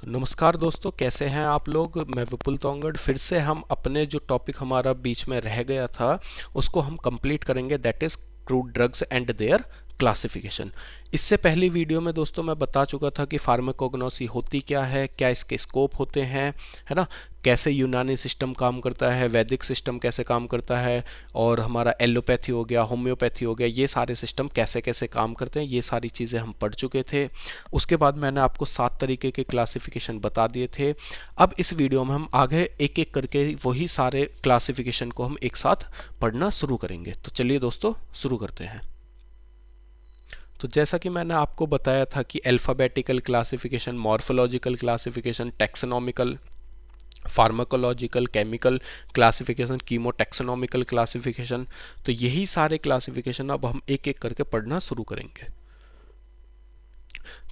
नमस्कार दोस्तों, कैसे हैं आप लोग। मैं विपुल तोंगड़। फिर से हम अपने जो टॉपिक हमारा बीच में रह गया था उसको हम कंप्लीट करेंगे, that is crude drugs and there classification. इससे पहली वीडियो में दोस्तों मैं बता चुका था कि फार्माकोग्नोसी होती क्या है, क्या इसके स्कोप होते हैं, है ना, कैसे यूनानी सिस्टम काम करता है, वैदिक सिस्टम कैसे काम करता है, और हमारा एलोपैथी हो गया, होम्योपैथी हो गया, ये सारे सिस्टम कैसे कैसे काम करते हैं, ये सारी चीज़ें हम पढ़ चुके थे। उसके बाद मैंने आपको 7 तरीके के क्लासिफिकेशन बता दिए थे। अब इस वीडियो में हम आगे एक एक करके वही सारे क्लासिफिकेशन को हम एक साथ पढ़ना शुरू करेंगे। तो चलिए दोस्तों शुरू करते हैं। तो जैसा कि मैंने आपको बताया था कि alphabetical classification, morphological classification, taxonomical, pharmacological, chemical classification, chemotaxonomical classification, तो यही सारे क्लासिफिकेशन अब हम एक एक करके पढ़ना शुरू करेंगे।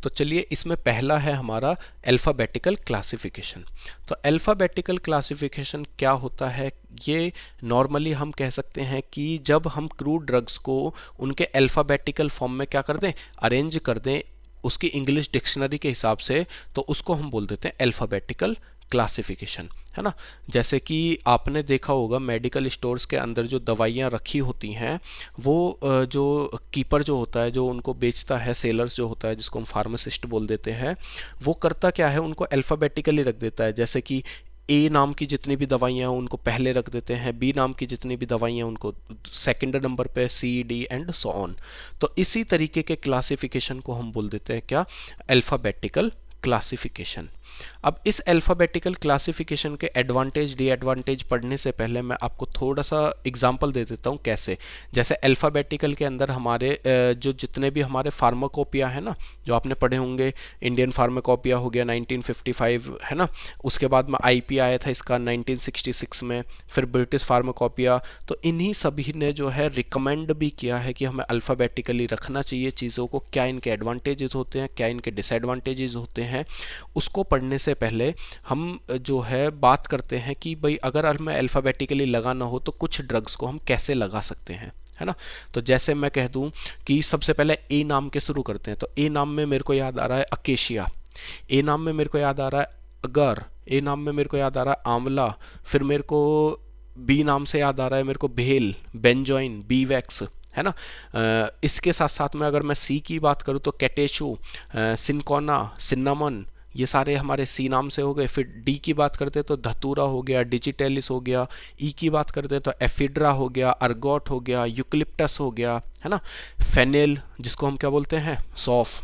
तो चलिए, इसमें पहला है हमारा अल्फ़ाबेटिकल क्लासिफिकेशन। तो अल्फ़ाबेटिकल क्लासिफिकेशन क्या होता है, ये नॉर्मली हम कह सकते हैं कि जब हम क्रूड ड्रग्स को उनके अल्फ़ाबेटिकल फॉर्म में क्या कर दें, अरेंज कर दें उसकी इंग्लिश डिक्शनरी के हिसाब से, तो उसको हम बोल देते हैं अल्फ़ाबेटिकल क्लासिफिकेशन, है ना। जैसे कि आपने देखा होगा मेडिकल स्टोर्स के अंदर जो दवाइयाँ रखी होती हैं, वो जो कीपर जो होता है, जो उनको बेचता है, सेलर्स जो होता है जिसको हम फार्मासिस्ट बोल देते हैं, वो करता क्या है, उनको अल्फ़ाबेटिकली रख देता है। जैसे कि ए नाम की जितनी भी दवाइयाँ हैं उनको पहले रख देते हैं, बी नाम की जितनी भी दवाइयाँ हैं उनको सेकंड नंबर पे, C D and so on. तो इसी तरीके के क्लासिफिकेशन को हम बोल देते हैं क्या, अल्फ़ाबेटिकल क्लासिफिकेशन। अब इस अल्फ़ाबेटिकल क्लासिफिकेशन के एडवांटेज डिएडवांटेज पढ़ने से पहले मैं आपको थोड़ा सा एग्जांपल दे देता हूँ कैसे। जैसे अल्फ़ाबेटिकल के अंदर हमारे जो जितने भी हमारे फार्माकोपिया है ना, जो आपने पढ़े होंगे, इंडियन फार्माकोपिया हो गया 1955, है ना। उसके बाद में आईपी आया था इसका 1966 में, फिर ब्रिटिश फार्माकोपिया। तो इन्हीं सभी ने जो है रिकमेंड भी किया है कि हमें अल्फ़ाबेटिकली रखना चाहिए चीज़ों को, क्या इनके एडवांटेजेस होते हैं, क्या इनके डिसएडवांटेजेस होते हैं। उसको पढ़ने से पहले हम जो है बात करते हैं कि भाई अगर हमें अल्फ़ाबेटिकली लगाना हो तो कुछ ड्रग्स को हम कैसे लगा सकते हैं, है ना। तो जैसे मैं कह दूं कि सबसे पहले ए नाम के शुरू करते हैं। तो ए नाम में मेरे को याद आ रहा है अकेशिया, ए नाम में मेरे को याद आ रहा है अगर, ए नाम में मेरे को याद आ रहा है आंवला, फिर मेरे को बी नाम से याद आ रहा है मेरे को भेल, बेंजोइन, बी वैक्स, है ना। इसके साथ साथ में अगर मैं सी की बात करूँ तो कैटेशू, सिनकोना, सिन्नामन, ये सारे हमारे सी नाम से हो गए। फिर डी की बात करते हैं तो धतूरा हो गया, डिजिटेलिस हो गया। ई की बात करते हैं तो एफिड्रा हो गया, अर्गोट हो गया, यूकलिप्टस हो गया, है ना। फेनेल जिसको हम क्या बोलते हैं, सौफ।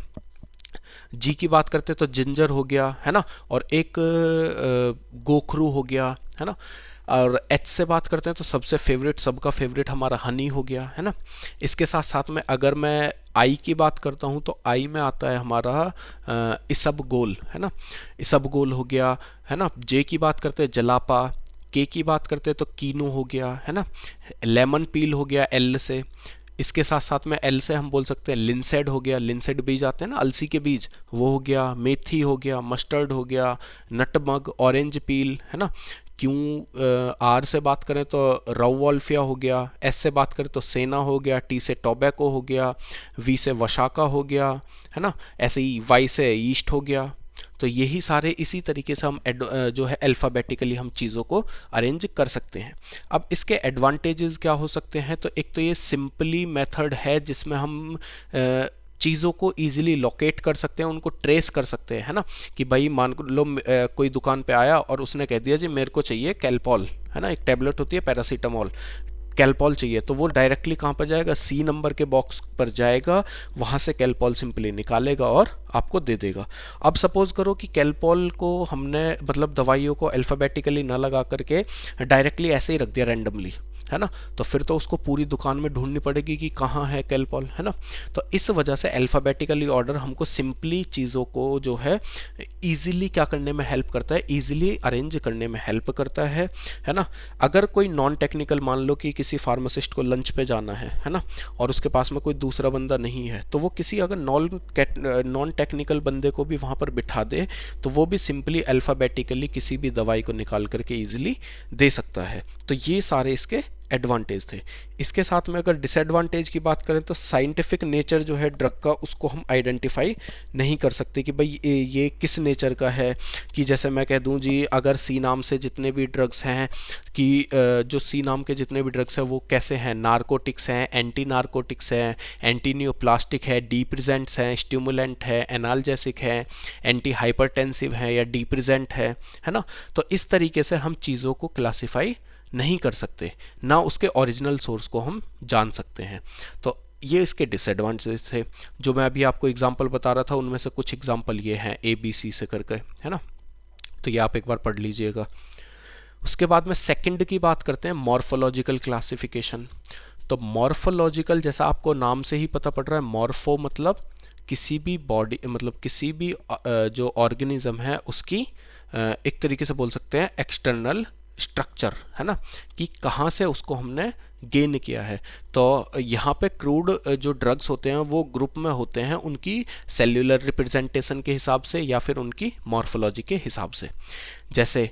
जी की बात करते हैं तो जिंजर हो गया, है ना। और एक गोखरू हो गया, है ना। और एच से बात करते हैं तो सबसे फेवरेट, सबका फेवरेट हमारा हनी हो गया, है ना। इसके साथ साथ में अगर मैं आई की बात करता हूँ तो आई में आता है हमारा इसबगोल, है ना। इसबगोल हो गया, है ना। जे की बात करते हैं जलापा, के की बात करते हैं तो कीनू हो गया, है ना। लेमन पील हो गया एल से। इसके साथ साथ में एल से हम बोल सकते हैं लिंसेड हो गया, लिंसेड बीज आते हैं ना अलसी के बीज, वो हो गया। मेथी हो गया, मस्टर्ड हो गया, नटमग, ऑरेंज पील, है ना। क्यों आर से बात करें तो राउवॉल्फिया हो गया, एस से बात करें तो सेना हो गया, टी से टोबैको हो गया, वी से वशाका हो गया, है ना। ऐसे ही वाई से ईस्ट हो गया। तो यही सारे इसी तरीके से हम जो है अल्फ़ाबेटिकली हम चीज़ों को अरेंज कर सकते हैं। अब इसके एडवांटेजेस क्या हो सकते हैं, तो एक तो ये सिंपली मेथड है जिसमें हम चीज़ों को इजीली लोकेट कर सकते हैं, उनको ट्रेस कर सकते हैं, है ना। कि भाई मान लो कोई दुकान पे आया और उसने कह दिया जी मेरे को चाहिए कैलपॉल, है ना, एक टैबलेट होती है पैरासीटामोल, कैलपॉल चाहिए, तो वो डायरेक्टली कहाँ पर जाएगा, सी नंबर के बॉक्स पर जाएगा, वहाँ से कैलपॉल सिंपली निकालेगा और आपको दे देगा। अब सपोज करो कि कैलपॉल को हमने मतलब दवाइयों को अल्फ़ाबेटिकली ना लगा करके डायरेक्टली ऐसे ही रख दिया रैंडमली, है ना, तो फिर तो उसको पूरी दुकान में ढूंढनी पड़ेगी कि कहाँ है कैलपॉल, है ना। तो इस वजह से अल्फ़ाबेटिकली ऑर्डर हमको सिंपली चीज़ों को जो है ईजिली क्या करने में हेल्प करता है, ईजिली अरेंज करने में हेल्प करता है ना। अगर कोई नॉन टेक्निकल, मान लो कि किसी फार्मासिस्ट को लंच पे जाना है ना, और उसके पास में कोई दूसरा बंदा नहीं है, तो वो किसी अगर नॉन टेक्निकल बंदे को भी वहाँ पर बिठा दे तो वो भी सिंपली अल्फ़ाबेटिकली किसी भी दवाई को निकाल करके ईजिली दे सकता है। तो ये सारे इसके एडवांटेज थे। इसके साथ में अगर डिसएडवांटेज की बात करें तो साइंटिफिक नेचर जो है ड्रग का उसको हम आइडेंटिफाई नहीं कर सकते कि भाई ये किस नेचर का है। कि जैसे मैं कह दूं जी, अगर सी नाम से जितने भी ड्रग्स हैं कि जो सी नाम के जितने भी ड्रग्स हैं वो कैसे हैं, नारकोटिक्स हैं, एंटी नारकोटिक्स हैं, एंटी न्यूप्लास्टिक है, डिप्रेजेंट्स हैं, स्टिमुलेंट है, एनाल्जेसिक है, एंटी हाइपरटेंसिव है या डिप्रेजेंट है ना। तो इस तरीके से हम चीज़ों को क्लासिफाई नहीं कर सकते, ना उसके ओरिजिनल सोर्स को हम जान सकते हैं। तो ये इसके डिसएडवांटेज थे। जो मैं अभी आपको एग्जांपल बता रहा था उनमें से कुछ एग्जांपल ये हैं ABC से करके, है ना। तो ये आप एक बार पढ़ लीजिएगा। उसके बाद में सेकंड की बात करते हैं, मॉर्फोलॉजिकल क्लासिफिकेशन। तो मॉर्फोलॉजिकल, जैसा आपको नाम से ही पता पड़ रहा है, मॉर्फो मतलब किसी भी बॉडी, मतलब किसी भी जो ऑर्गेनिज्म है उसकी एक तरीके से बोल सकते हैं एक्सटर्नल स्ट्रक्चर, है ना, कि कहाँ से उसको हमने गेन किया है। तो यहाँ पे क्रूड जो ड्रग्स होते हैं वो ग्रुप में होते हैं उनकी सेल्यूलर रिप्रेजेंटेशन के हिसाब से या फिर उनकी मॉर्फोलॉजी के हिसाब से। जैसे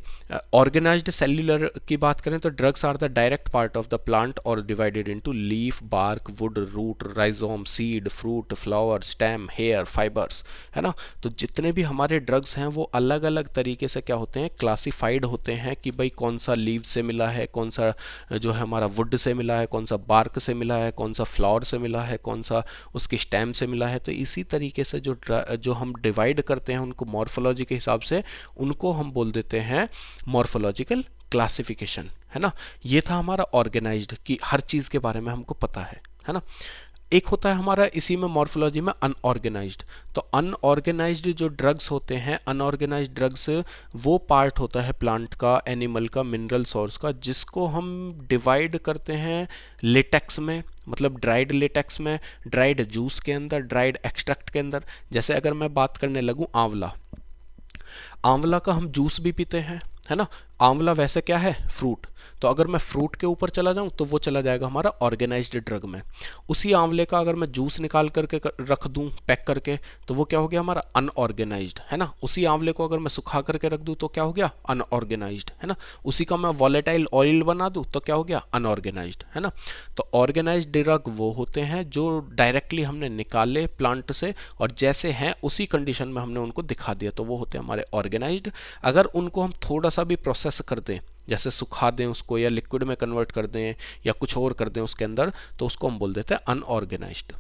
ऑर्गेनाइज्ड सेल्यूलर की बात करें तो drugs are the direct part of the plant और divided into leaf, bark, wood, root, rhizome, seed, fruit, flower, stem, hair, fibres, है ना। तो जितने भी हमारे ड्रग्स हैं वो अलग अलग तरीके से क्या होते हैं, क्लासिफाइड होते हैं कि भाई कौन सा लीव से मिला है, कौन सा जो है हमारा वुड से मिला है, कौन सा बार्क से मिला है, कौन सा फ्लावर से मिला है, कौन सा उसकी स्टेम से मिला है। तो इसी तरीके से जो हम डिवाइड करते हैं उनको मॉर्फोलॉजी के हिसाब से, उनको हम बोल देते हैं मॉर्फोलॉजिकल क्लासिफिकेशन, है ना। ये था हमारा ऑर्गेनाइज्ड, कि हर चीज़ के बारे में हमको पता है ना। एक होता है हमारा इसी में मॉर्फोलॉजी में अनऑर्गेनाइज्ड। तो अनऑर्गेनाइज्ड जो ड्रग्स होते हैं, अनऑर्गेनाइज्ड ड्रग्स वो पार्ट होता है प्लांट का, एनिमल का, मिनरल सोर्स का, जिसको हम डिवाइड करते हैं लेटेक्स में, मतलब ड्राइड लेटेक्स में, ड्राइड जूस के अंदर, ड्राइड एक्सट्रैक्ट के अंदर। जैसे अगर मैं बात करने लगूँ आंवला, आंवला का हम जूस भी पीते हैं, है ना। आंवला वैसे क्या है, फ्रूट। तो अगर मैं फ्रूट के ऊपर चला जाऊं तो वो चला जाएगा हमारा ऑर्गेनाइज्ड ड्रग में। उसी आंवले का अगर मैं जूस निकाल करके रख दूं पैक करके तो वो क्या हो गया हमारा अनऑर्गेनाइज्ड, है ना। उसी आंवले को अगर मैं सुखा करके रख दूं तो क्या हो गया अनऑर्गेनाइज्ड, है ना। उसी का मैं वॉलेटाइल ऑयल बना दूं तो क्या हो गया अनऑर्गेनाइज्ड, है ना। तो ऑर्गेनाइज्ड ड्रग वो होते हैं जो डायरेक्टली हमने निकाले प्लांट से और जैसे हैं उसी कंडीशन में हमने उनको दिखा दिया, तो वो होते हैं हमारे ऑर्गेनाइज्ड। अगर उनको हम थोड़ा सा भी प्रोसेस कर दें, जैसे सुखा दें उसको या लिक्विड में कन्वर्ट कर दें या कुछ और कर दें उसके अंदर, तो उसको हम बोल देते हैं अनऑर्गेनाइज्ड।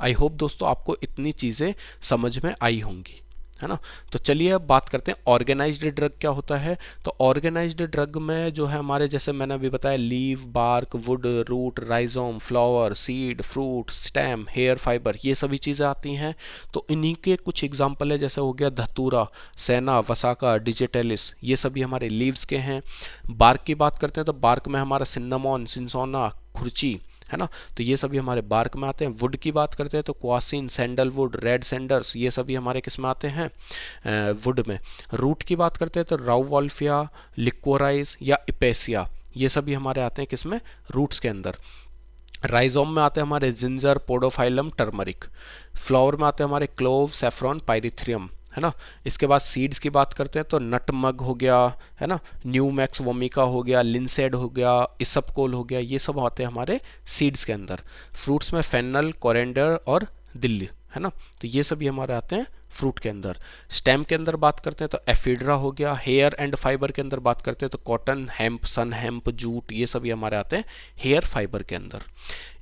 आई होप दोस्तों आपको इतनी चीज़ें समझ में आई होंगी, है ना। तो चलिए अब बात करते हैं ऑर्गेनाइज्ड ड्रग क्या होता है। तो ऑर्गेनाइज्ड ड्रग में जो है हमारे, जैसे मैंने अभी बताया, leave, bark, wood, root, rhizome, flower, seed, fruit, stem, hair, fibre, ये सभी चीज़ें आती हैं। तो इन्हीं के कुछ एग्जांपल है, जैसे हो गया धतूरा, सेना, वसाका, डिजिटेलिस, ये सभी हमारे लीव्स के हैं। बार्क की बात करते हैं तो बार्क में हमारा सिन्नामॉन, सिंसोना, खुरची, है ना। तो ये सभी हमारे बार्क में आते हैं। वुड की बात करते हैं तो क्वासिन, सैंडलवुड, रेड सैंडर्स, ये सभी हमारे किस में आते हैं, वुड में। रूट की बात करते हैं तो राउवॉल्फिया, लिक्वोराइज या इपेसिया, ये सभी हमारे आते हैं किस में, रूट्स के अंदर। राइजोम में आते हैं हमारे जिंजर, पोडोफाइलम, टर्मरिक। फ्लावर में आते हैं हमारे क्लोव, सेफ्रॉन, पायरिथ्रियम, है ना। इसके बाद सीड्स की बात करते हैं तो नटमग हो गया, है ना, न्यूमैक्स वोमिका हो गया, लिंसेड हो गया, इसपकोल हो गया, ये सब आते हैं हमारे सीड्स के अंदर। फ्रूट्स में फेनल, कोरेंडर और दिल्ली, है ना। तो ये सभी हमारे आते हैं फ्रूट के अंदर। स्टेम के अंदर बात करते हैं तो एफिड्रा हो गया। हेयर एंड फाइबर के अंदर बात करते हैं तो कॉटन, हेम्प, सन हेम्प, जूट, ये सभी हमारे आते हैं हेयर फाइबर के अंदर।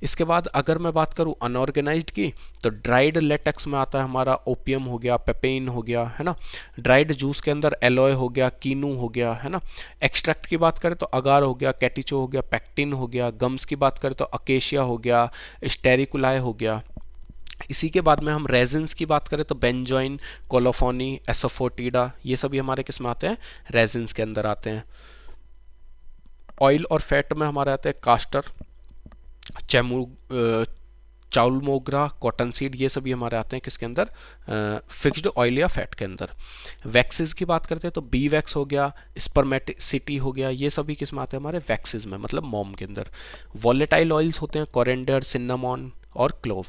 इसके बाद अगर मैं बात करूं अनऑर्गेनाइज्ड की तो ड्राइड लेटेक्स में आता है हमारा ओपियम हो गया, पेपेन हो गया, है ना। ड्राइड जूस के अंदर एलोय हो गया, कीनू हो गया, है ना। एक्सट्रैक्ट की बात करें तो अगार हो गया, कैटिचो हो गया, पैक्टिन हो गया। गम्स की बात करें तो अकेशिया हो गया, स्टेरिकुलाए हो गया। इसी के बाद में हम रेजिन्स की बात करें तो बेंजोइन, कोलोफोनी, एसोफोटिडा, ये सभी हमारे किस में आते हैं, रेजिन्स के अंदर आते हैं। ऑयल और फैट में हमारे आते हैं कास्टर, चैमू, चाउल मोगरा, कॉटन सीड, ये सभी हमारे आते हैं किसके अंदर, फिक्स्ड ऑयल या फैट के अंदर। वैक्सेस की बात करते हैं तो बी वैक्स हो गया, स्पर्मेटिसिटी हो गया, ये सभी किस में आते हैं हमारे वैक्सेस में, मतलब मोम के अंदर। वॉलेटाइल ऑयल्स होते हैं कोरेंडर, सिन्नामॉन और क्लोव।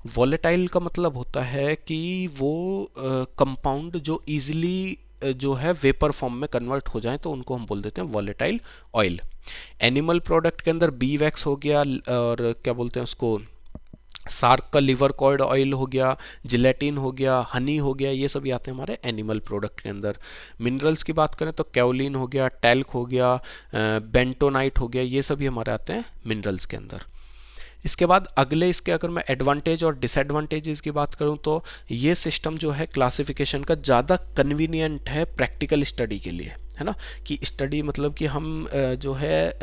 वॉलेटाइल का मतलब होता है कि वो कंपाउंड जो इजीली जो है वेपर फॉर्म में कन्वर्ट हो जाए तो उनको हम बोल देते हैं वॉलेटाइल ऑयल, एनिमल प्रोडक्ट के अंदर बी वैक्स हो गया, और क्या बोलते हैं उसको, सार्क का लिवर कॉर्ड ऑयल हो गया, जिलेटिन हो गया, हनी हो गया, ये सभी आते हैं हमारे एनिमल प्रोडक्ट के अंदर। मिनरल्स की बात करें तो कैओलिन हो गया, टैल्क हो गया, बेंटोनाइट हो गया, ये सभी हमारे आते हैं मिनरल्स के अंदर। इसके बाद अगले इसके अगर मैं एडवांटेज और डिसएडवांटेजेस की बात करूं तो ये सिस्टम जो है क्लासिफिकेशन का ज़्यादा कन्वीनियंट है प्रैक्टिकल स्टडी के लिए, है ना। कि स्टडी मतलब कि हम जो है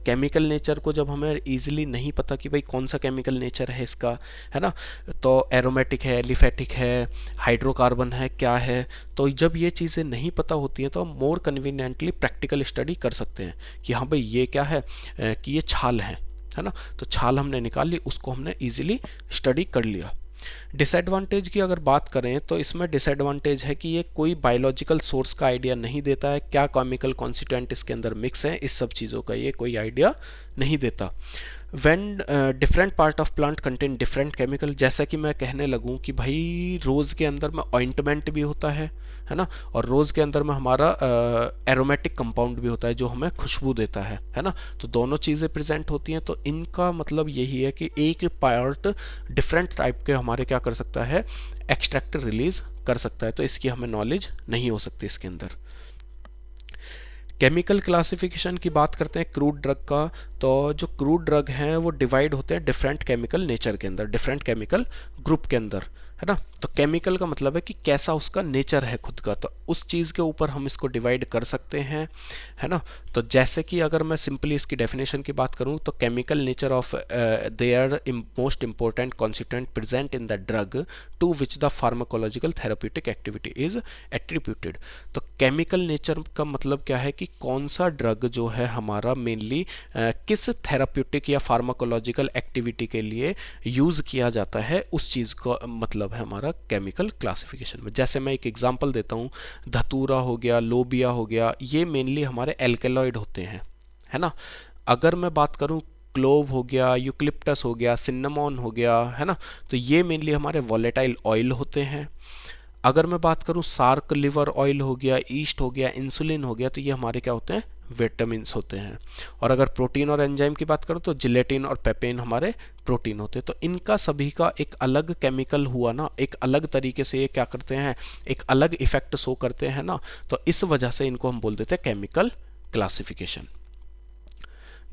केमिकल नेचर को जब हमें इजीली नहीं पता कि भाई कौन सा केमिकल नेचर है इसका, है ना, तो एरोमेटिक है, एलिफेटिक है, हाइड्रोकार्बन है, क्या है, तो जब ये चीज़ें नहीं पता होती हैं तो हम मोर कन्वीनियंटली प्रैक्टिकल स्टडी कर सकते हैं कि हाँ भाई ये क्या है, कि ये छाल है ना, तो छाल हमने निकाल ली, उसको हमने इजीली स्टडी कर लिया। डिसएडवांटेज की अगर बात करें तो इसमें डिसएडवांटेज है कि ये कोई बायोलॉजिकल सोर्स का आइडिया नहीं देता है, क्या केमिकल कॉन्स्टिट्यूएंट इसके अंदर मिक्स है, इस सब चीज़ों का ये कोई आइडिया नहीं देता। When different part of plant contain different chemical, जैसा कि मैं कहने लगूं कि भाई रोज़ के अंदर में ऑइंटमेंट भी होता है ना, और रोज़ के अंदर में हमारा एरोमेटिक कंपाउंड भी होता है जो हमें खुशबू देता है ना, तो दोनों चीज़ें प्रेजेंट होती हैं, तो इनका मतलब यही है कि एक पार्ट डिफरेंट टाइप के हमारे क्या कर सकता है, एक्सट्रैक्ट रिलीज कर सकता है, तो इसकी हमें नॉलेज नहीं हो सकती इसके अंदर। केमिकल क्लासिफिकेशन की बात करते हैं क्रूड ड्रग का, तो जो क्रूड ड्रग हैं वो डिवाइड होते हैं डिफरेंट केमिकल नेचर के अंदर, डिफरेंट केमिकल ग्रुप के अंदर, है ना। तो केमिकल का मतलब है कि कैसा उसका नेचर है खुद का, तो उस चीज़ के ऊपर हम इसको डिवाइड कर सकते हैं, है ना। तो जैसे कि अगर मैं सिंपली इसकी डेफिनेशन की बात करूं तो chemical nature of their most important constituent present in the drug to which the pharmacological therapeutic activity is attributed. तो केमिकल नेचर का मतलब क्या है कि कौन सा ड्रग जो है हमारा मेनली किस थेराप्यूटिक या फार्माकोलॉजिकल एक्टिविटी के लिए यूज़ किया जाता है, उस चीज़ का मतलब है हमारा केमिकल क्लासिफिकेशन में। जैसे मैं एक एग्जांपल देता हूँ, धतूरा हो गया, लोबिया हो गया, ये मेनली हमारे एल्केलॉइड होते हैं, है ना। अगर मैं बात करूँ क्लोव हो गया, यूक्लिप्टस हो गया, सिन्नामॉन हो गया, है ना, तो ये मेनली हमारे वॉलेटाइल ऑयल होते हैं। अगर मैं बात करूँ सार्क लिवर ऑयल हो गया, ईस्ट हो गया, इंसुलिन हो गया, तो ये हमारे क्या होते हैं, विटामिन होते हैं। और अगर प्रोटीन और एंजाइम की बात करूँ तो जिलेटिन और पेपेन हमारे प्रोटीन होते हैं। तो इनका सभी का एक अलग केमिकल हुआ ना, एक अलग तरीके से ये क्या करते हैं, एक अलग इफेक्ट शो करते हैं ना, तो इस वजह से इनको हम बोल देते हैं केमिकल क्लासिफिकेशन।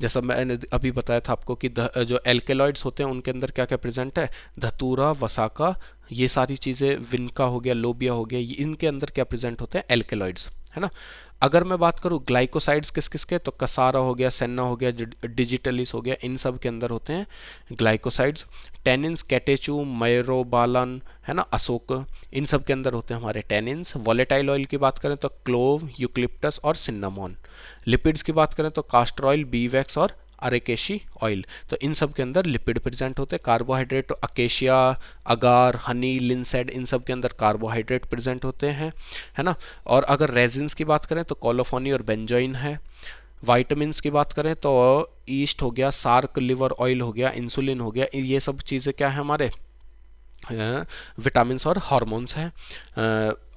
जैसा मैंने अभी बताया था आपको कि जो एल्केलॉइड्स होते हैं उनके अंदर क्या क्या प्रेजेंट है, धतूरा, वसाका, ये सारी चीज़ें, विनका हो गया, लोबिया हो गया, इनके अंदर क्या प्रेजेंट होते हैं, एल्केलॉइड्स, है ना। अगर मैं बात करूँ ग्लाइकोसाइड्स किस किस के, तो कसारा हो गया, सेन्ना हो गया, डिजिटलिस हो गया, इन सब के अंदर होते हैं ग्लाइकोसाइड्स। टेनिन्स, कैटेचू, मैरोबालन, है ना, अशोक, इन सब के अंदर होते हैं हमारे टेनिन्स। वॉलेटाइल ऑयल की बात करें तो क्लोव, यूक्लिप्टस और सिन्नामॉन। लिपिड्स की बात करें तो कास्टर ऑयल, बी वैक्स और अरेकेशी ऑयल, तो इन सब के अंदर लिपिड प्रेजेंट होते हैं। कार्बोहाइड्रेट तो अकेशिया, अगार, हनी, लिंसेड, इन सब के अंदर कार्बोहाइड्रेट प्रेजेंट होते हैं, है ना। और अगर रेजिन्स की बात करें तो कोलोफोनी और बेंजोइन है। वाइटामिन्स की बात करें तो ईस्ट हो गया, सार्क लिवर ऑयल हो गया, इंसुलिन हो गया, ये सब चीज़ें क्या है हमारे विटामिन्स और हार्मोन्स हैं।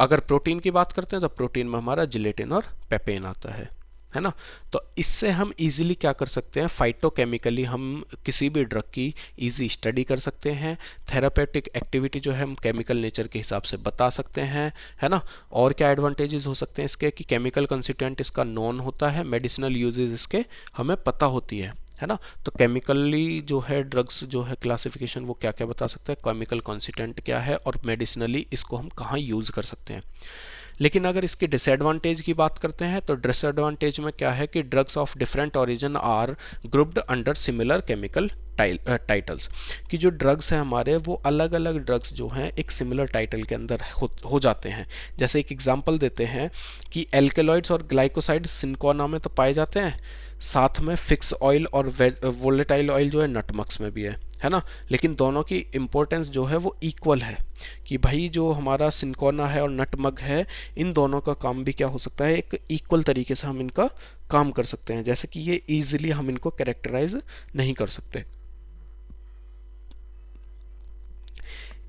अगर प्रोटीन की बात करते हैं तो प्रोटीन में हमारा जिलेटिन और पेपेन आता है ना। तो इससे हम इजीली क्या कर सकते हैं, फाइटोकेमिकली हम किसी भी ड्रग की इजी स्टडी कर सकते हैं। थेरापेटिक एक्टिविटी जो है हम केमिकल नेचर के हिसाब से बता सकते हैं, है ना। और क्या एडवांटेजेस हो सकते हैं इसके, कि केमिकल कंस्टिट्यूएंट इसका नॉन होता है, मेडिसिनल यूजेस इसके हमें पता होती है ना। तो केमिकली जो है ड्रग्स जो है क्लासिफिकेशन वो क्या क्या बता सकता है, केमिकल कॉन्स्टिट्यूएंट क्या है और मेडिसिनली इसको हम कहाँ यूज़ कर सकते हैं। लेकिन अगर इसकी डिसएडवांटेज की बात करते हैं तो डिसएडवांटेज में क्या है कि drugs of different origin are grouped under similar chemical titles, कि जो ड्रग्स हैं हमारे वो अलग अलग ड्रग्स जो हैं एक सिमिलर टाइटल के अंदर हो जाते हैं। जैसे एक एग्जांपल देते हैं कि एल्केलॉइड्स और ग्लाइकोसाइड सिनकोना में तो पाए जाते हैं, साथ में फिक्स ऑयल और वोलेटाइल ऑयल जो है नटमक्स में भी है ना। लेकिन दोनों की इम्पोर्टेंस जो है वो इक्वल है, कि भाई जो हमारा सिनकोना है और नटमग है, इन दोनों का काम भी क्या हो सकता है, एक इक्वल तरीके से हम इनका काम कर सकते हैं, जैसे कि ये इजीली हम इनको कैरेक्टराइज नहीं कर सकते।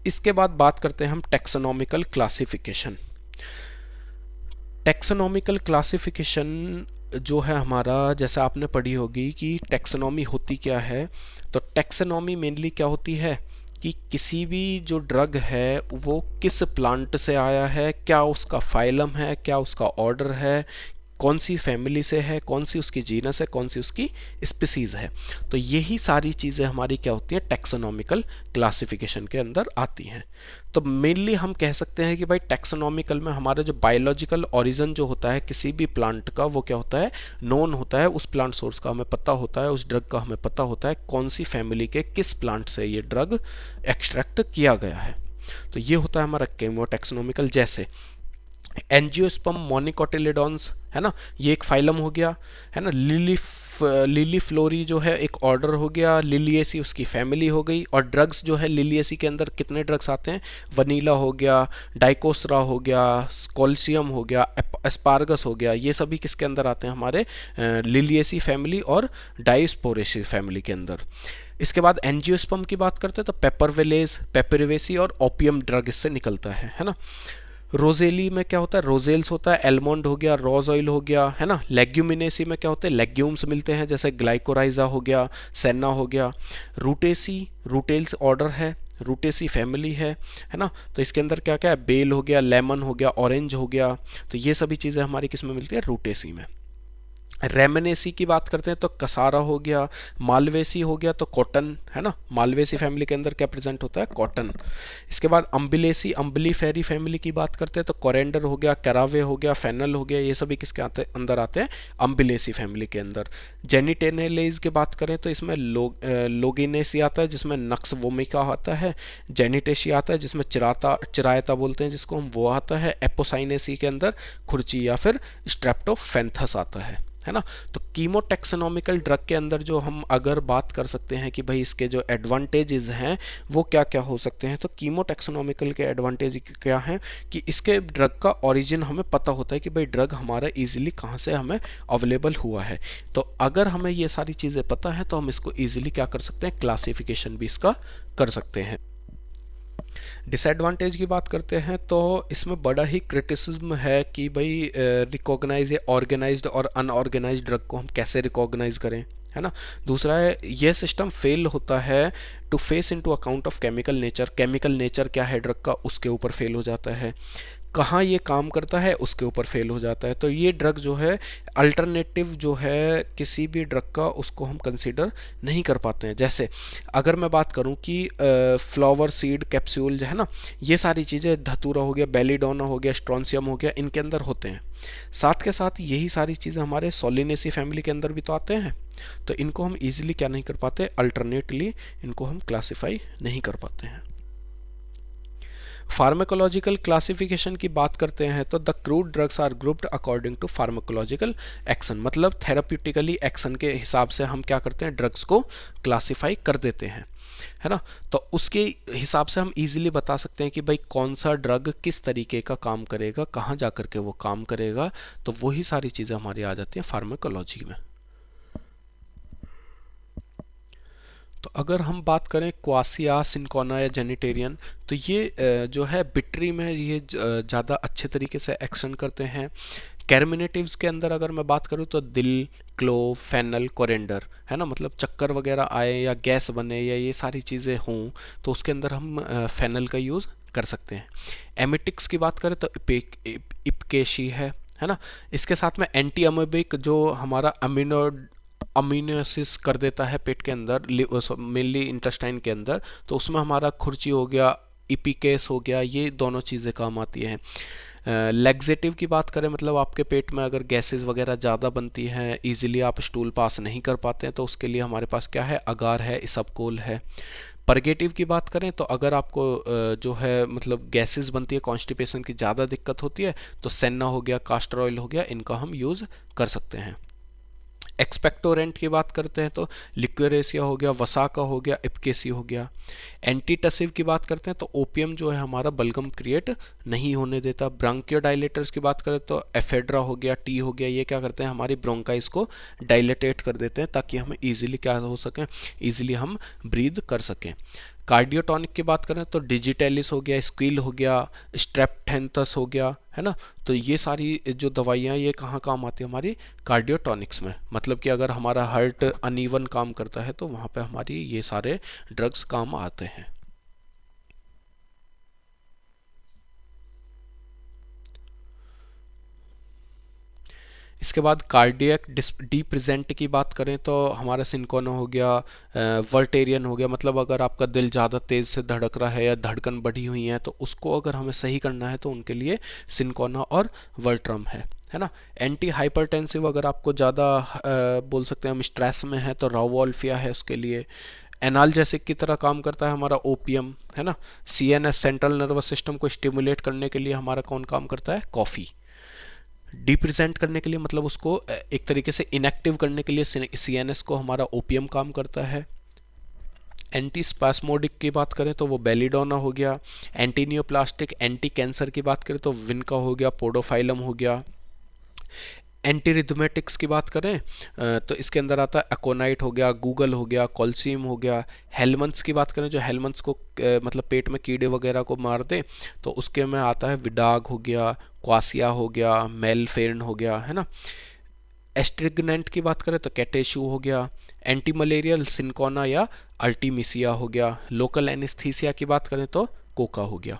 इसके बाद बात करते हैं हम टैक्सोनॉमिकल क्लासिफिकेशन। टैक्सोनॉमिकल क्लासिफिकेशन जो है हमारा, जैसे आपने पढ़ी होगी कि टैक्सोनॉमी होती क्या है, तो टैक्सोनॉमी मेनली क्या होती है कि किसी भी जो ड्रग है वो किस प्लांट से आया है, क्या उसका फाइलम है, क्या उसका ऑर्डर है, कौन सी फैमिली से है, कौन सी उसकी जीनस है, कौन सी उसकी स्पीसीज है। तो यही सारी चीज़ें हमारी क्या होती हैं, टैक्सोनॉमिकल क्लासिफिकेशन के अंदर आती हैं। तो मेनली हम कह सकते हैं कि भाई टैक्सोनॉमिकल में हमारा जो बायोलॉजिकल ओरिजिन जो होता है किसी भी प्लांट का, वो क्या होता है, नोन होता है। उस प्लांट सोर्स का हमें पता होता है, उस ड्रग का हमें पता होता है कौन सी फैमिली के किस प्लांट से ये ड्रग एक्सट्रैक्ट किया गया है। तो ये होता है हमारा केमोटैक्सोनॉमिकल। जैसे एंजियोस्पर्म मोनिकोटिलिडॉन्स है ना, ये एक फाइलम हो गया, है ना। लिली फ्लोरी जो है एक ऑर्डर हो गया, लिलिएसी उसकी फैमिली हो गई। और ड्रग्स जो है लिलिएसी के अंदर कितने ड्रग्स आते हैं, वनीला हो गया, डाइकोसरा हो गया, कोल्सियम हो गया, एस्पार्गस हो गया, ये सभी किसके अंदर आते हैं, हमारे लिलिएसी फैमिली और डाइस्पोरेसी फैमिली के अंदर। इसके बाद एंजियोस्पर्म की बात करते हैं तो पेपरवेलेज, पेपरवेसी और ओपियम ड्रग इससे निकलता है ना। रोजेली में क्या होता है, रोजेल्स होता है, एलमंड हो गया, रोज ऑयल हो गया, है ना। लेग्यूमिनेसी में क्या होते हैं, लेग्यूम्स मिलते हैं, जैसे ग्लाइकोराइजा हो गया, सेना हो गया। रूटेसी, रूटेल्स ऑर्डर है, रूटेसी फैमिली है ना। तो इसके अंदर क्या क्या है, बेल हो गया, लेमन हो गया, ऑरेंज हो गया। तो ये सभी चीज़ें हमारी किस में मिलती है, रूटेसी में। रेमनेसी की बात करते हैं तो कसारा हो गया, मालवेसी हो गया तो कॉटन, है ना। मालवेसी फैमिली के अंदर क्या प्रेजेंट होता है, कॉटन। इसके बाद अम्बिलेसी, अम्बिलीफेरी फैमिली की बात करते हैं तो कोरेंडर हो गया, कैरावे हो गया, फेनल हो गया, ये सभी किसके अंदर आते हैं, अम्बिलेसी फैमिली के अंदर। जेनिटेनेलेज की बात करें तो इसमें लोगिनेसी आता है जिसमें नक्स वोमिका आता है। जेनिटेशी आता है जिसमें चिरायता बोलते हैं जिसको हम, वो आता है। एपोसाइनेसी के अंदर खुरची या फिर स्ट्रेप्टोफेंथस आता है ना। तो कीमोटैक्सोनॉमिकल ड्रग के अंदर जो हम अगर बात कर सकते हैं कि भाई इसके जो एडवांटेजेस हैं वो क्या क्या हो सकते हैं, तो कीमोटैक्सोनॉमिकल के एडवांटेज क्या हैं कि इसके ड्रग का ओरिजिन हमें पता होता है कि भाई ड्रग हमारा इजीली कहाँ से हमें अवेलेबल हुआ है। तो अगर हमें ये सारी चीज़ें पता है तो हम इसको ईजिली क्या कर सकते हैं, क्लासिफिकेशन भी इसका कर सकते हैं। डिसएडवांटेज की बात करते हैं तो इसमें बड़ा ही क्रिटिसिज्म है कि भाई रिकॉग्नाइज या ऑर्गेनाइज्ड और अनऑर्गेनाइज्ड ड्रग को हम कैसे रिकॉग्नाइज करें, है ना। दूसरा है ये सिस्टम फेल होता है to face into account of chemical nature, chemical nature क्या है ड्रग का उसके ऊपर फेल हो जाता है। कहाँ ये काम करता है उसके ऊपर फेल हो जाता है। तो ये ड्रग जो है अल्टरनेटिव जो है किसी भी ड्रग का उसको हम कंसीडर नहीं कर पाते हैं। जैसे अगर मैं बात करूं कि फ्लावर सीड कैप्सूल जो है ना, ये सारी चीज़ें, धतूरा हो गया, बेलीडोना हो गया, स्ट्रॉन्सियम हो गया, इनके अंदर होते हैं। साथ के साथ यही सारी चीज़ें हमारे सोलिनेसी फैमिली के अंदर भी तो आते हैं। तो इनको हम ईजिली क्या नहीं कर पाते, अल्टरनेटली इनको हम क्लासीफाई नहीं कर पाते हैं। फार्माकोलॉजिकल क्लासिफिकेशन की बात करते हैं तो the crude drugs are grouped according to pharmacological action, मतलब थेराप्यूटिकली एक्शन के हिसाब से हम क्या करते हैं, ड्रग्स को क्लासिफाई कर देते हैं, है ना। तो उसके हिसाब से हम इजीली बता सकते हैं कि भाई कौन सा ड्रग किस तरीके का काम करेगा, कहाँ जा कर के वो काम करेगा। तो वही सारी चीज़ें हमारी आ जाती हैं फार्माकोलॉजी में। तो अगर हम बात करें क्वासिया, सिंकोना या जेनिटेरियन, तो ये जो है बिट्री में ये ज़्यादा अच्छे तरीके से एक्शन करते हैं। कैर्मिनेटिव्स के अंदर अगर मैं बात करूँ तो दिल, क्लोव, फेनल, कोरेंडर, है ना। मतलब चक्कर वगैरह आए या गैस बने या ये सारी चीज़ें हों तो उसके अंदर हम फेनल का यूज़ कर सकते हैं। एमिटिक्स की बात करें तो इपकेशी है ना। इसके साथ में एंटी अमेबिक जो हमारा अमीनोसिस कर देता है पेट के अंदर, मेनली इंटेस्टाइन के अंदर, तो उसमें हमारा खुरची हो गया, इपिकेस हो गया, ये दोनों चीज़ें काम आती हैं। लेग्जेटिव की बात करें, मतलब आपके पेट में अगर गैसेस वगैरह ज़्यादा बनती हैं, इजीली आप स्टूल पास नहीं कर पाते हैं, तो उसके लिए हमारे पास क्या है, अगार है, इसबगोल है। परगेटिव की बात करें तो अगर आपको जो है मतलब गैसेस बनती है, कॉन्स्टिपेशन की ज़्यादा दिक्कत होती है, तो सेना हो गया, कास्टर ऑयल हो गया, इनका हम यूज़ कर सकते हैं। एक्सपेक्टोरेंट की बात करते हैं तो लिक्वेरेसिया हो गया, वसाका हो गया, इपकेसी हो गया। एंटीटसिव की बात करते हैं तो ओपियम जो है हमारा बलगम क्रिएट नहीं होने देता। ब्रांकियोडाइलेटर्स की बात करें तो एफेड्रा हो गया, टी हो गया, ये क्या करते हैं, हमारी ब्रोंकाइस को डायलेटेट कर देते हैं ताकि हमें ईजिली क्या हो सके, ईजिली हम ब्रीद कर सकें। कार्डियोटॉनिक की बात करें तो डिजिटेलिस हो गया, स्क्विल हो गया, स्ट्रेप्टेंथस हो गया, है ना। तो ये सारी जो दवाइयाँ ये कहाँ काम आती है, हमारी कार्डियोटॉनिक्स में। मतलब कि अगर हमारा हार्ट अनइवन काम करता है तो वहाँ पे हमारी ये सारे ड्रग्स काम आते हैं। इसके बाद कार्डियक डिप्रेजेंट की बात करें तो हमारा सिंकोना हो गया, वर्टेरियन हो गया। मतलब अगर आपका दिल ज़्यादा तेज़ से धड़क रहा है या धड़कन बढ़ी हुई है तो उसको अगर हमें सही करना है तो उनके लिए सिंकोना और वर्ट्रम है ना। एंटी हाइपरटेंसिव, अगर आपको ज़्यादा बोल सकते हैं हम स्ट्रेस में है तो रावोल्फिया है उसके लिए। एनाल्जेसिक की तरह काम करता है हमारा ओपियम, है ना। सीएनएस सेंट्रल नर्वस सिस्टम को स्टिमुलेट करने के लिए हमारा कौन काम करता है, कॉफ़ी। डिप्रेजेंट करने के लिए मतलब उसको एक तरीके से इनएक्टिव करने के लिए सीएनएस को हमारा ओपियम काम करता है। एंटी स्पास्मोडिक की बात करें तो वो बेलिडोना हो गया। एंटी नियोप्लास्टिक, एंटी कैंसर की बात करें तो विनका हो गया, पोडोफाइलम हो गया। एंटी रिथमेटिक्स की बात करें तो इसके अंदर आता है अकोनाइट हो गया, गूगल हो गया, कॉल्सियम हो गया। हेलमंथ्स की बात करें, जो हेलमंथ्स को मतलब पेट में कीड़े वगैरह को मार दे तो उसके में आता है विडाग हो गया, क्वासिया हो गया, मेलफेर्न हो गया, है ना। एस्ट्रिगनेंट की बात करें तो कैटेशू हो गया। एंटी मलेरियल सिंकोना या अल्टीमिसिया हो गया। लोकल एनेस्थीसिया की बात करें तो कोका हो गया।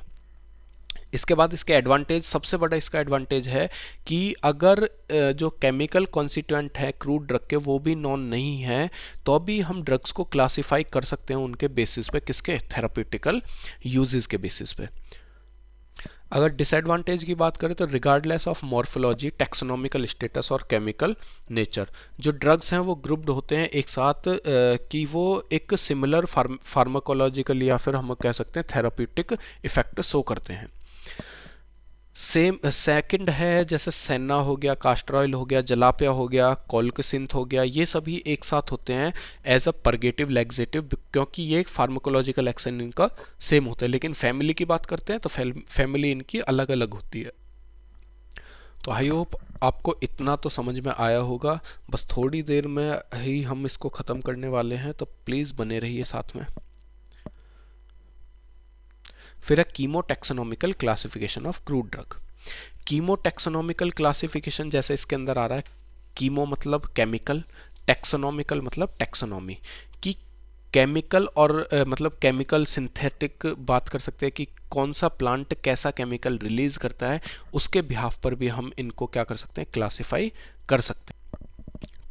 इसके बाद इसके एडवांटेज, सबसे बड़ा इसका एडवांटेज है कि अगर जो केमिकल कॉन्स्टिट्यूएंट है क्रूड ड्रग के वो भी नॉन नहीं है तो भी हम ड्रग्स को क्लासिफाई कर सकते हैं उनके बेसिस पे, किसके, थेराप्यूटिकल यूजेस के बेसिस पे। अगर डिसएडवांटेज की बात करें तो regardless of morphology, taxonomical status और केमिकल नेचर, जो ड्रग्स हैं वो ग्रुप्ड होते हैं एक साथ कि वो एक सिमिलर फार्माकोलॉजिकल या फिर हम कह सकते हैं थेराप्यूटिक इफेक्ट शो करते हैं। सेम सेकंड है जैसे सेना हो गया, कास्टर ऑयल हो गया, जलापिया हो गया, कोल्कसिंथ हो गया, ये सभी एक साथ होते हैं एज अ परगेटिव लैक्सेटिव, क्योंकि ये एक फार्माकोलॉजिकल एक्शन इनका सेम होता है। लेकिन फैमिली की बात करते हैं तो फैमिली इनकी अलग अलग होती है। तो आई होप आपको इतना तो समझ में आया होगा। बस थोड़ी देर में ही हम इसको ख़त्म करने वाले हैं, तो प्लीज़ बने रहिए साथ में। फिर है chemotaxonomical classification of crude drug. Chemotaxonomical classification जैसे इसके अंदर आ रहा है, कीमो मतलब केमिकल, टेक्सोनॉमिकल मतलब टेक्सोनॉमी, कि केमिकल और मतलब केमिकल सिंथेटिक बात कर सकते हैं कि कौन सा प्लांट कैसा केमिकल रिलीज करता है, उसके बिहाफ पर भी हम इनको क्या कर सकते हैं, क्लासिफाई कर सकते हैं।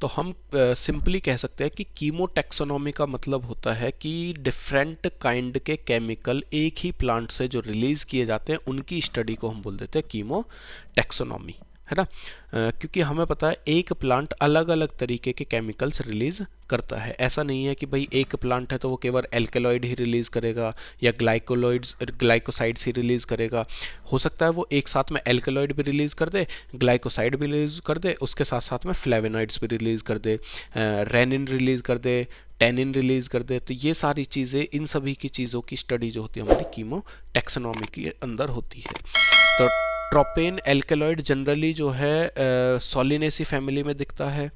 तो हम सिंपली कह सकते हैं कि कीमोटेक्सोनॉमी का मतलब होता है कि डिफरेंट काइंड के केमिकल एक ही प्लांट से जो रिलीज़ किए जाते हैं उनकी स्टडी को हम बोल देते हैं कीमोटेक्सोनॉमी, है ना। क्योंकि हमें पता है एक प्लांट अलग अलग तरीके के केमिकल्स रिलीज़ करता है। ऐसा नहीं है कि भाई एक प्लांट है तो वो केवल एल्केलॉइड ही रिलीज़ करेगा या ग्लाइकोसाइड्स ही रिलीज़ करेगा। हो सकता है वो एक साथ में एल्केलॉइड भी रिलीज़ कर दे, ग्लाइकोसाइड भी रिलीज़ कर दे, उसके साथ साथ में फ्लेवेनॉइड्स भी रिलीज़ कर दे, रेनिन रिलीज़ कर दे, टेनिन रिलीज़ कर दे। तो ये सारी चीज़ें, इन सभी की चीज़ों की स्टडी जो होती है हमारी कीमोटेक्सोनॉमी के अंदर होती है। तो ट्रोपेन एल्केलॉइड जनरली जो है सोलिनेसी फैमिली में दिखता है।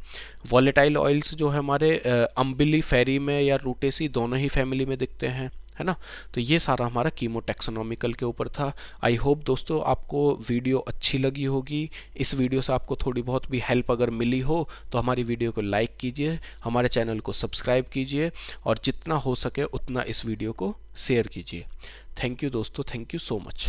वॉलेटाइल ऑयल्स जो है हमारे अम्बिलीफेरी में या रूटेसी दोनों ही फैमिली में दिखते हैं, है ना। तो ये सारा हमारा कीमोटेक्सोनॉमिकल के ऊपर था। आई होप दोस्तों आपको वीडियो अच्छी लगी होगी। इस वीडियो से आपको थोड़ी बहुत भी हेल्प अगर मिली हो तो हमारी वीडियो को लाइक कीजिए, हमारे चैनल को सब्सक्राइब कीजिए और जितना हो सके उतना इस वीडियो को शेयर कीजिए। थैंक यू दोस्तों, थैंक यू सो मच।